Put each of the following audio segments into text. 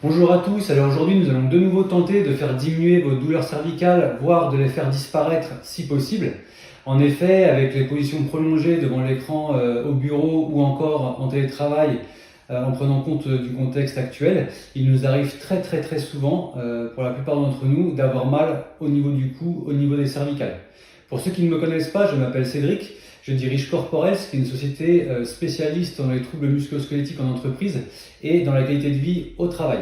Bonjour à tous, alors aujourd'hui nous allons de nouveau tenter de faire diminuer vos douleurs cervicales, voire de les faire disparaître si possible. En effet, avec les positions prolongées devant l'écran au bureau ou encore en télétravail, en prenant compte du contexte actuel, il nous arrive très souvent, pour la plupart d'entre nous, d'avoir mal au niveau du cou, au niveau des cervicales. Pour ceux qui ne me connaissent pas, je m'appelle Cédric, je dirige Corporels, qui est une société spécialiste dans les troubles musculo-squelettiques en entreprise et dans la qualité de vie au travail.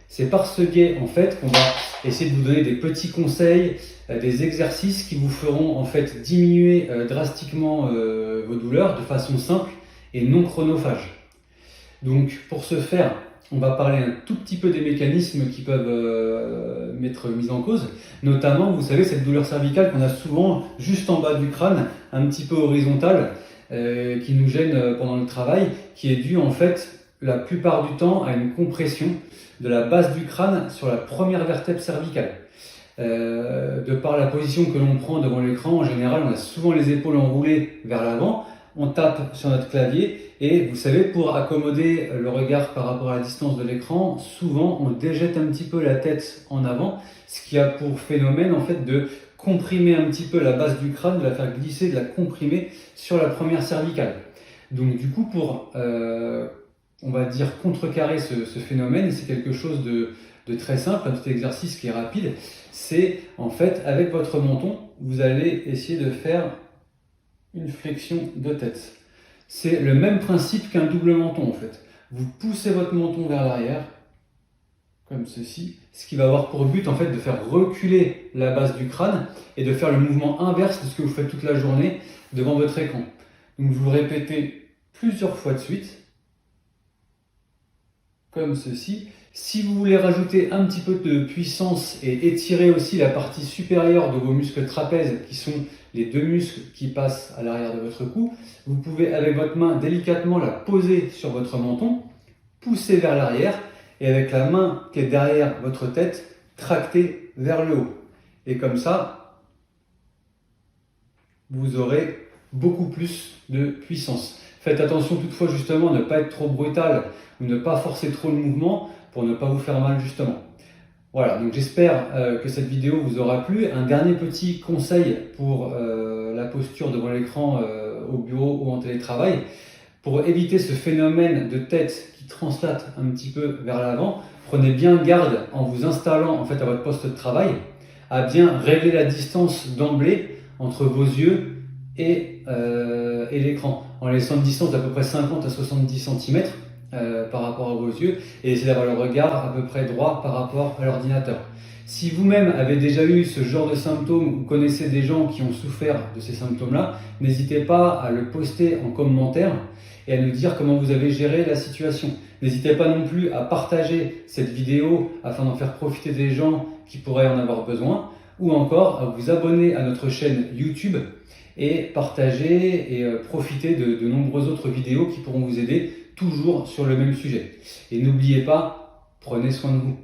C'est par ce biais en fait qu'on va essayer de vous donner des petits conseils, des exercices qui vous feront en fait diminuer drastiquement vos douleurs de façon simple et non chronophage. Donc pour ce faire, on va parler un tout petit peu des mécanismes qui peuvent être mis en cause, notamment, vous savez, cette douleur cervicale qu'on a souvent juste en bas du crâne, un petit peu horizontale, qui nous gêne pendant le travail, qui est due en fait la plupart du temps à une compression de la base du crâne sur la première vertèbre cervicale. De par la position que l'on prend devant l'écran, en général, on a souvent les épaules enroulées vers l'avant, on tape sur notre clavier et vous savez, pour accommoder le regard par rapport à la distance de l'écran, souvent on déjette un petit peu la tête en avant, ce qui a pour phénomène en fait de comprimer un petit peu la base du crâne, de la faire glisser, de la comprimer sur la première cervicale. Donc du coup, pour on va dire contrecarrer ce phénomène, et c'est quelque chose de très simple, un petit exercice qui est rapide, c'est en fait avec votre menton, vous allez essayer de faire une flexion de tête. C'est le même principe qu'un double menton en fait. Vous poussez votre menton vers l'arrière, comme ceci, ce qui va avoir pour but en fait de faire reculer la base du crâne et de faire le mouvement inverse de ce que vous faites toute la journée devant votre écran. Donc vous répétez plusieurs fois de suite, comme ceci. Si vous voulez rajouter un petit peu de puissance et étirer aussi la partie supérieure de vos muscles trapèzes, qui sont les deux muscles qui passent à l'arrière de votre cou, vous pouvez avec votre main délicatement la poser sur votre menton, pousser vers l'arrière et avec la main qui est derrière votre tête, tracter vers le haut. Et comme ça, vous aurez beaucoup plus de puissance. Faites attention toutefois justement à ne pas être trop brutal ou ne pas forcer trop le mouvement pour ne pas vous faire mal justement. Voilà, donc j'espère que cette vidéo vous aura plu. Un dernier petit conseil pour la posture devant l'écran au bureau ou en télétravail. Pour éviter ce phénomène de tête qui translate un petit peu vers l'avant, prenez bien garde en vous installant en fait à votre poste de travail à bien régler la distance d'emblée entre vos yeux et l'écran, en laissant une distance d'à peu près 50 à 70 cm par rapport à vos yeux et essayez d'avoir le regard à peu près droit par rapport à l'ordinateur. Si vous-même avez déjà eu ce genre de symptômes ou connaissez des gens qui ont souffert de ces symptômes-là, n'hésitez pas à le poster en commentaire et à nous dire comment vous avez géré la situation. N'hésitez pas non plus à partager cette vidéo afin d'en faire profiter des gens qui pourraient en avoir besoin, ou encore à vous abonner à notre chaîne YouTube et partager et profiter de nombreuses autres vidéos qui pourront vous aider toujours sur le même sujet. Et n'oubliez pas, prenez soin de vous.